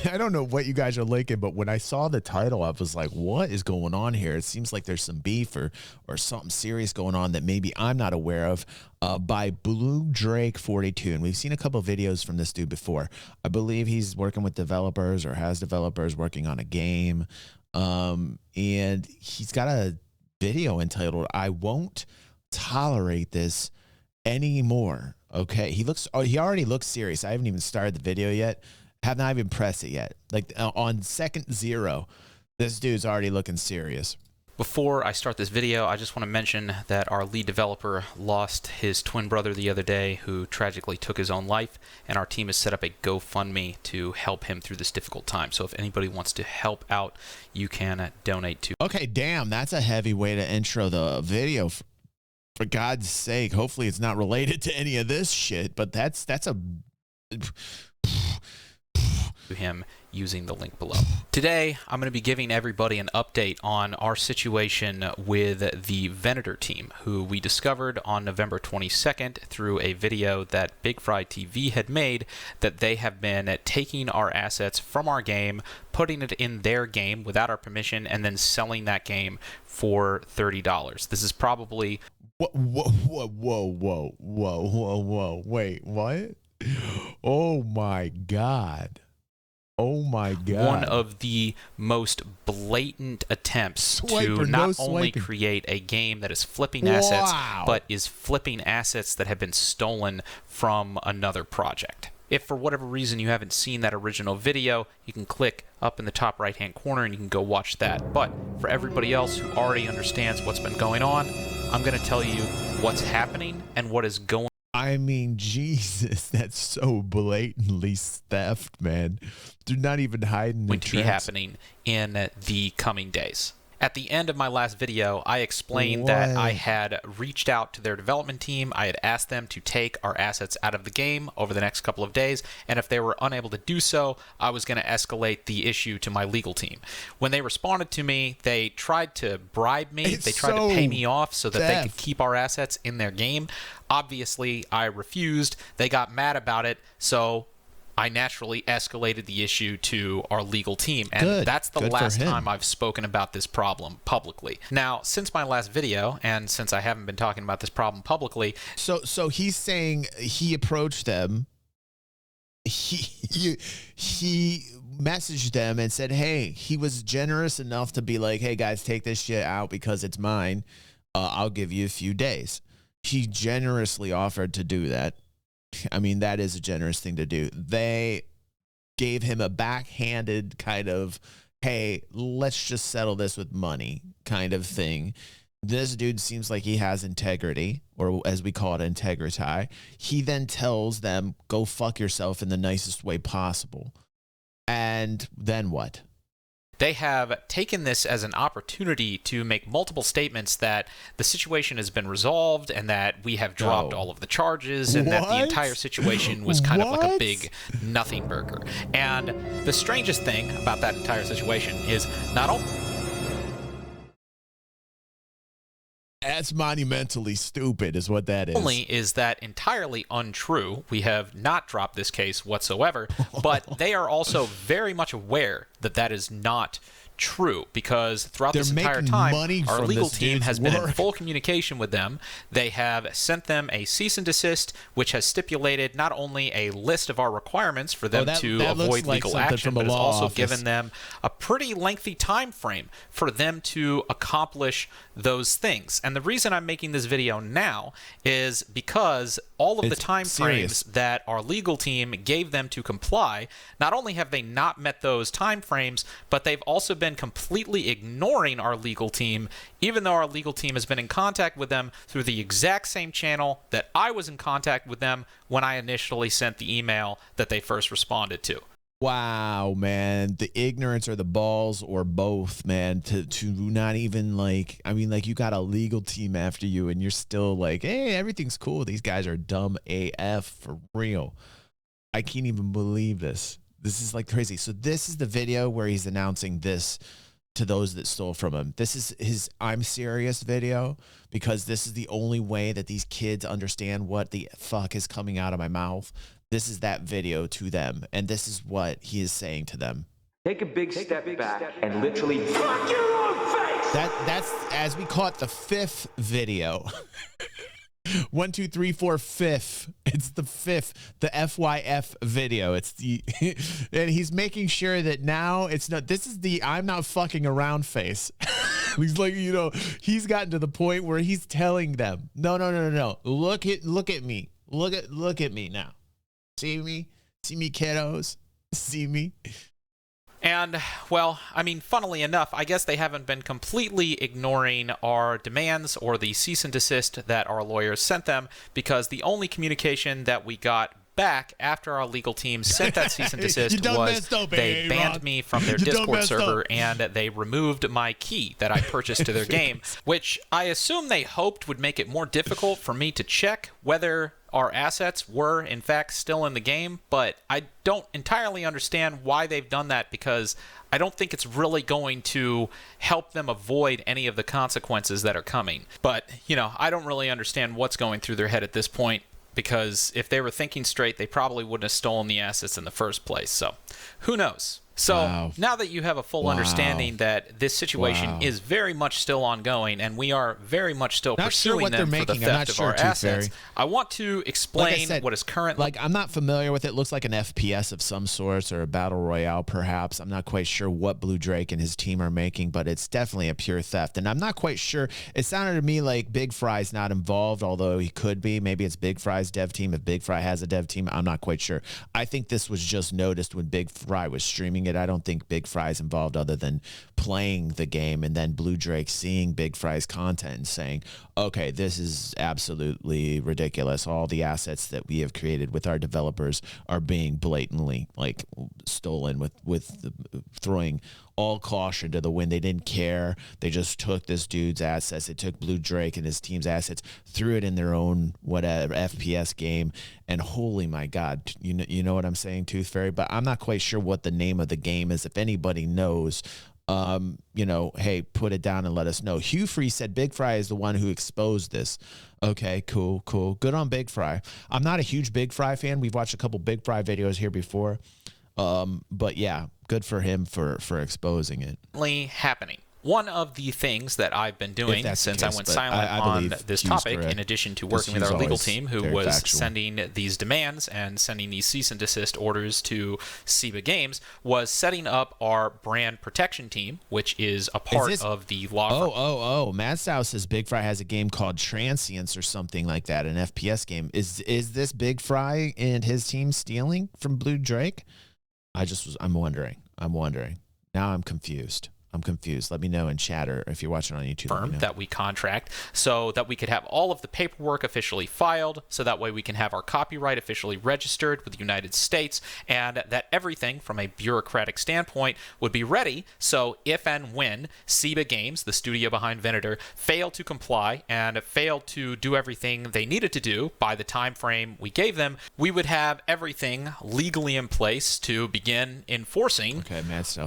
I don't know what you guys are linking, but when I saw the title, I was like, what is going on here? It seems like there's some beef or something serious going on that maybe I'm not aware of, by BlueDrake42. And we've seen a couple of videos from this dude before. I believe he's working with developers or has developers working on a game. And he's got a video entitled, "I Won't Tolerate This Anymore." Okay. He already looks serious. I haven't even started the video yet. Have not even pressed it yet. Like on second 0, this dude's already looking serious. Before I start this video, I just want to mention that our lead developer lost his twin brother the other day, who tragically took his own life, and our team has set up a GoFundMe to help him through this difficult time. So if anybody wants to help out, you can donate to. Okay, damn, that's a heavy way to intro the video. For God's sake, hopefully it's not related to any of this shit, but that's a... him using the link below. Today, I'm going to be giving everybody an update on our situation with the Venator team, who we discovered on November 22nd through a video that Big Fry TV had made, that they have been taking our assets from our game, putting it in their game without our permission, and then selling that game for $30. This is probably... Whoa. Wait, what? Oh my God. Oh my God. One of the most blatant attempts to not only create a game that is flipping assets, but is flipping assets that have been stolen from another project. If for whatever reason you haven't seen that original video, you can click up in the top right hand corner and you can go watch that. But for everybody else who already understands what's been going on, I'm going to tell you what's happening and what is going on. I mean, Jesus, that's so blatantly theft, man. They're not even hiding the tricks. Going to be happening in the coming days. At the end of my last video, I explained that I had reached out to their development team. I had asked them to take our assets out of the game over the next couple of days, and if they were unable to do so, I was going to escalate the issue to my legal team. When they responded to me, they tried to bribe me. They tried to pay me off so that they could keep our assets in their game. Obviously, I refused. They got mad about it, so I naturally escalated the issue to our legal team, and that's the last time I've spoken about this problem publicly. Now, since my last video, and since I haven't been talking about this problem publicly... So he's saying he approached them, he messaged them and said, hey, he was generous enough to be like, hey guys, take this shit out because it's mine. I'll give you a few days. He generously offered to do that. I mean, that is a generous thing to do. They gave him a backhanded kind of, hey, let's just settle this with money kind of thing. This dude seems like he has integrity, or as we call it, integrity. He then tells them, go fuck yourself in the nicest way possible. And then what? They have taken this as an opportunity to make multiple statements that the situation has been resolved and that we have dropped all of the charges and that the entire situation was kind of like a big nothing burger. And the strangest thing about that entire situation is not only... That's monumentally stupid is what that is. Only is that entirely untrue. We have not dropped this case whatsoever, but they are also very much aware that that is not true, because throughout this entire time, our legal team has been in full communication with them. They have sent them a cease and desist, which has stipulated not only a list of our requirements for them to avoid legal action, but has also given them a pretty lengthy time frame for them to accomplish those things. And the reason I'm making this video now is because all of the time frames that our legal team gave them to comply, not only have they not met those time frames, but they've also been completely ignoring our legal team, even though our legal team has been in contact with them through the exact same channel that I was in contact with them when I initially sent the email that they first responded to. Wow, man, the ignorance or the balls or both, man, to not even like, I mean, like, you got a legal team after you and you're still like, hey, everything's cool. These guys are dumb AF for real. I can't even believe this. This is like crazy. So this is the video where he's announcing this to those that stole from him. This is his I'm serious video, because this is the only way that these kids understand what the fuck is coming out of my mouth. This is that video to them, and this is what he is saying to them. Take a big step back and literally fuck your own face. That's, as we call it, the fifth video. 1, 2, 3, 4, fifth. It's the fifth, the FYF video. It's the, and he's making sure that now it's not, this is the I'm not fucking around face. He's like, you know, he's gotten to the point where he's telling them, no. Look at me. Look at me now. See me, kiddos. See me. And, well, I mean, funnily enough, I guess they haven't been completely ignoring our demands or the cease and desist that our lawyers sent them, because the only communication that we got back after our legal team sent that cease and desist was they banned me from their Discord server and they removed my key that I purchased to their game, which I assume they hoped would make it more difficult for me to check whether our assets were in fact still in the game. But I don't entirely understand why they've done that, because I don't think it's really going to help them avoid any of the consequences that are coming. But, you know, I don't really understand what's going through their head at this point, because if they were thinking straight, they probably wouldn't have stolen the assets in the first place. So who knows? So now that you have a full understanding that this situation is very much still ongoing, and we are very much still pursuing them for the theft of our assets, I want to explain what is currently... Like, I'm not familiar with it. It looks like an FPS of some sorts, or a battle royale, perhaps. I'm not quite sure what Blue Drake and his team are making, but it's definitely a pure theft. And I'm not quite sure. It sounded to me like Big Fry's not involved, although he could be. Maybe it's Big Fry's dev team. If Big Fry has a dev team, I'm not quite sure. I think this was just noticed when Big Fry was streaming it. I don't think Big Fry's involved other than playing the game, and then Blue Drake seeing Big Fry's content and saying, okay, this is absolutely ridiculous. All the assets that we have created with our developers are being blatantly like stolen, with throwing all caution to the wind. They didn't care. They just took this dude's assets. They took Blue Drake and his team's assets, threw it in their own whatever FPS game, and holy my God, you know what I'm saying, Tooth Fairy? But I'm not quite sure what the name of the game is. If anybody knows, you know, hey, put it down and let us know. Hugh Free said Big Fry is the one who exposed this. Okay, cool. Good on Big Fry. I'm not a huge Big Fry fan. We've watched a couple Big Fry videos here before. But yeah, good for him for exposing it. Happening. One of the things that I've been doing since I went silent on this topic, in addition to working with our legal team, who was sending these demands and sending these cease and desist orders to SIBA Games, was setting up our brand protection team, which is a part of the law firm. Mad Sow says Big Fry has a game called Transience or something like that, an FPS game. Is this Big Fry and his team stealing from Blue Drake? I'm wondering. Now I'm confused. Let me know in chat, or if you're watching on YouTube. Firm that we contract, so that we could have all of the paperwork officially filed, so that way we can have our copyright officially registered with the United States, and that everything from a bureaucratic standpoint would be ready. So if and when SIBA Games, the studio behind Venator, failed to comply and failed to do everything they needed to do by the time frame we gave them, we would have everything legally in place to begin enforcing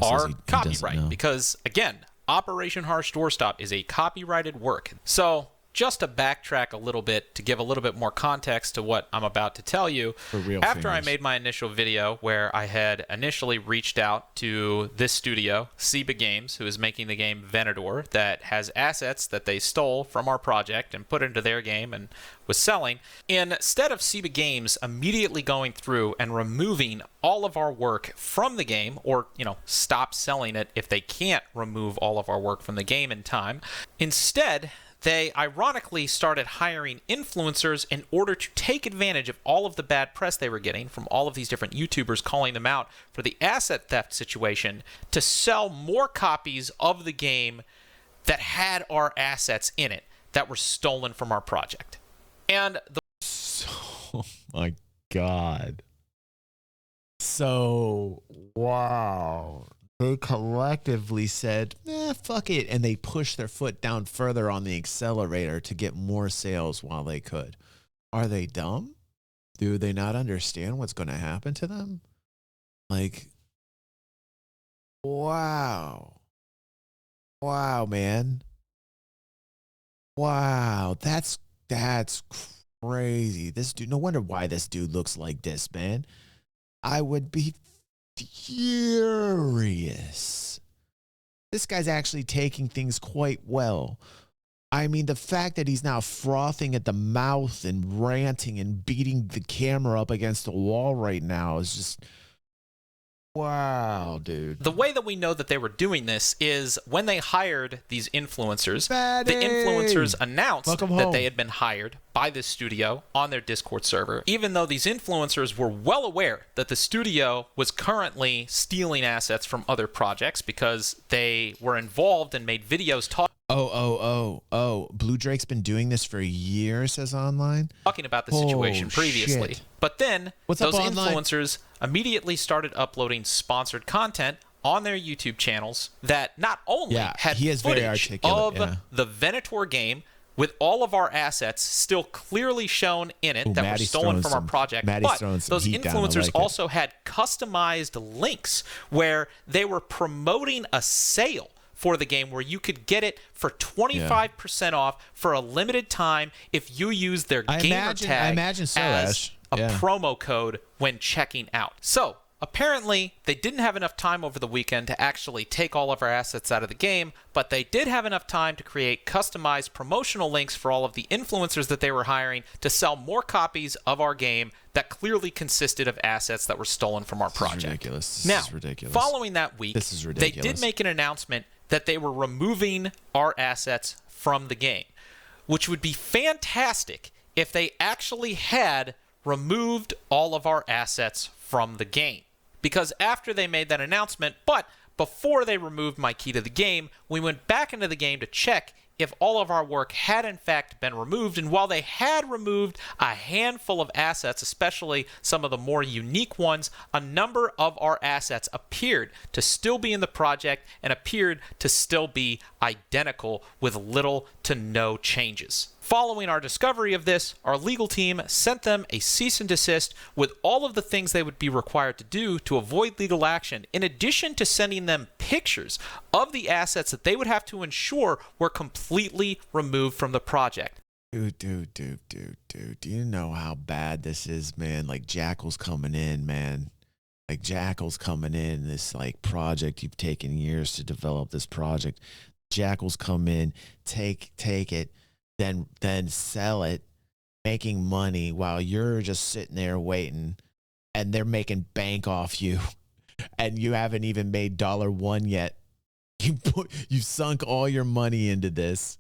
our copyright. Because again, Operation Harsh Doorstop is a copyrighted work. So just to backtrack a little bit, to give a little bit more context to what I'm about to tell you, after I made my initial video where I had initially reached out to this studio, SIBA Games, who is making the game Venator, that has assets that they stole from our project and put into their game and was selling, instead of SIBA Games immediately going through and removing all of our work from the game, or, you know, stop selling it if they can't remove all of our work from the game in time, instead they ironically started hiring influencers in order to take advantage of all of the bad press they were getting from all of these different YouTubers calling them out for the asset theft situation, to sell more copies of the game that had our assets in it that were stolen from our project. And oh my God. So, wow. They collectively said, fuck it, and they pushed their foot down further on the accelerator to get more sales while they could. Are they dumb? Do they not understand what's going to happen to them? Like, wow. Wow, man. Wow, that's crazy. This dude, no wonder why this dude looks like this, man. I would be furious. This guy's actually taking things quite well. I mean, the fact that he's now frothing at the mouth and ranting and beating the camera up against the wall right now is just, wow, dude. The way that we know that they were doing this is when they hired these influencers, the influencers announced that they had been hired by this studio on their Discord server, even though these influencers were well aware that the studio was currently stealing assets from other projects because they were involved and made videos talking BlueDrake's been doing this for years, says online. Talking about the situation previously. Shit. But then What's those up, online? influencers immediately started uploading sponsored content on their YouTube channels that not only had footage of the Venator game with all of our assets still clearly shown in it that were stolen from our project, but those influencers also had customized links where they were promoting a sale for the game where you could get it for 25% off for a limited time if you use their gamer tag as a promo code when checking out. So apparently they didn't have enough time over the weekend to actually take all of our assets out of the game, but they did have enough time to create customized promotional links for all of the influencers that they were hiring to sell more copies of our game that clearly consisted of assets that were stolen from our project. This is ridiculous. Following that week, they did make an announcement that they were removing our assets from the game, which would be fantastic if they actually had removed all of our assets from the game. Because after they made that announcement, but before they removed my key to the game, we went back into the game to check if all of our work had in fact been removed. And while they had removed a handful of assets, especially some of the more unique ones, a number of our assets appeared to still be in the project and appeared to still be identical with little to no changes. Following our discovery of this, our legal team sent them a cease and desist with all of the things they would be required to do to avoid legal action, in addition to sending them pictures of the assets that they would have to ensure were completely removed from the project. Dude. Do you know how bad this is, man? Like, Jackal's coming in, man. Like, Jackal's coming in, this, like, project. You've taken years to develop this project. Jackal's come in, take it, then sell it, making money while you're just sitting there waiting, and they're making bank off you, and you haven't even made $1 yet. You sunk all your money into this.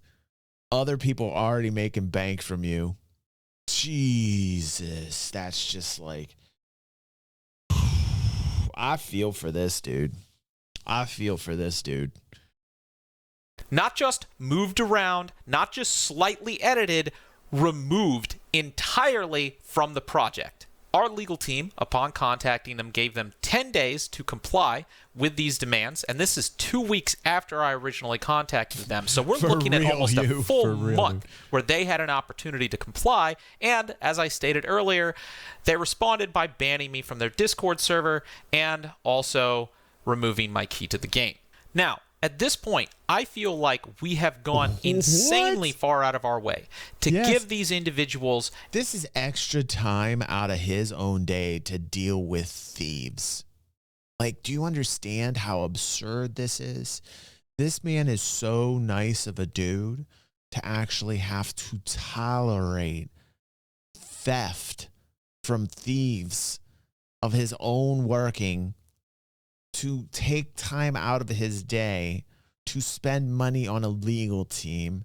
Other people are already making bank from you. Jesus, that's just like, I feel for this dude. Not just moved around, not just slightly edited, removed entirely from the project. Our legal team, upon contacting them, gave them 10 days to comply with these demands, and this is 2 weeks after I originally contacted them. So we're looking at almost a full month where they had an opportunity to comply, and as I stated earlier, they responded by banning me from their Discord server and also removing my key to the game. Now, at this point, I feel like we have gone insanely far out of our way to give these individuals... This is extra time out of his own day to deal with thieves. Like, do you understand how absurd this is? This man is so nice of a dude to actually have to tolerate theft from thieves of his own working, to take time out of his day to spend money on a legal team,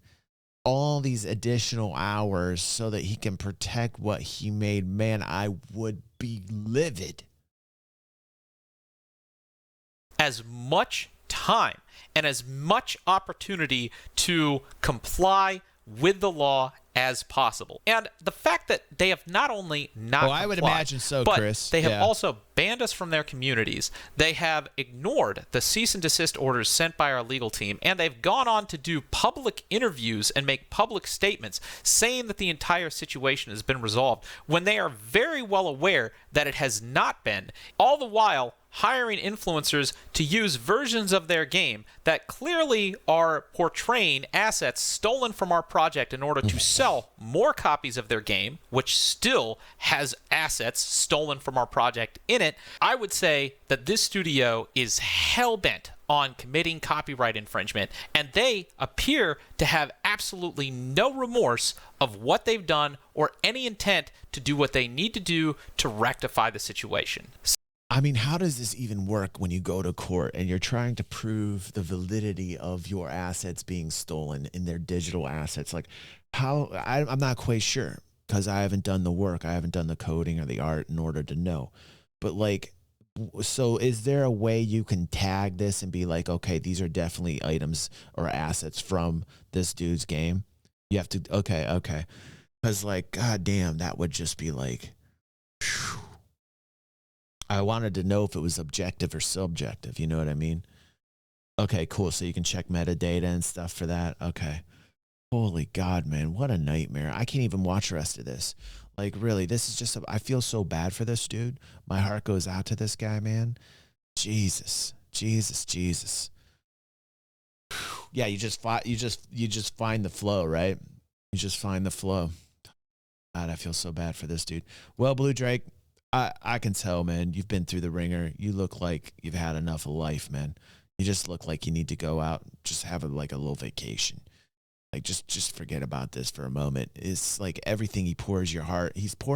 all these additional hours so that he can protect what he made. Man, I would be livid. As much time and as much opportunity to comply with the law as possible. And the fact that they have not only not complied, I would imagine so, but Chris. they have also banned us from their communities. They have ignored the cease and desist orders sent by our legal team, and they've gone on to do public interviews and make public statements saying that the entire situation has been resolved when they are very well aware that it has not been, all the while hiring influencers to use versions of their game that clearly are portraying assets stolen from our project in order to sell more copies of their game, which still has assets stolen from our project in it, I would say that this studio is hell-bent on committing copyright infringement, and they appear to have absolutely no remorse of what they've done or any intent to do what they need to do to rectify the situation. I mean, how does this even work when you go to court and you're trying to prove the validity of your assets being stolen in their digital assets? Like, how? I'm not quite sure because I haven't done the work. I haven't done the coding or the art in order to know. But like, so is there a way you can tag this and be like, okay, these are definitely items or assets from this dude's game? You have to, okay. Because like, god damn, that would just be like, whew. I wanted to know if it was objective or subjective. You know what I mean? Okay, cool. So you can check metadata and stuff for that. Okay. Holy God, man. What a nightmare. I can't even watch the rest of this. Like, really, this is just, I feel so bad for this dude. My heart goes out to this guy, man. Jesus. Yeah, you just find the flow, right? You just find the flow. God, I feel so bad for this dude. Well, Blue Drake, I can tell, man, you've been through the ringer. You look like you've had enough of life, man. You just look like you need to go out, just have a little vacation. Like, just forget about this for a moment. It's like everything he's pouring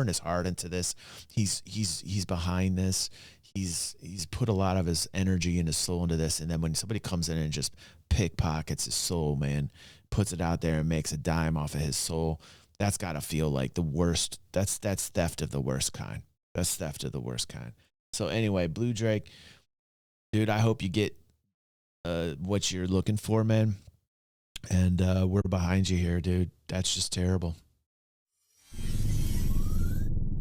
his heart into this. He's behind this. He's put a lot of his energy and his soul into this. And then when somebody comes in and just pickpockets his soul, man, puts it out there and makes a dime off of his soul, that's got to feel like the worst. That's theft of the worst kind. That's theft of the worst kind. So anyway, Blue Drake, dude, I hope you get what you're looking for, man. And we're behind you here, dude. That's just terrible.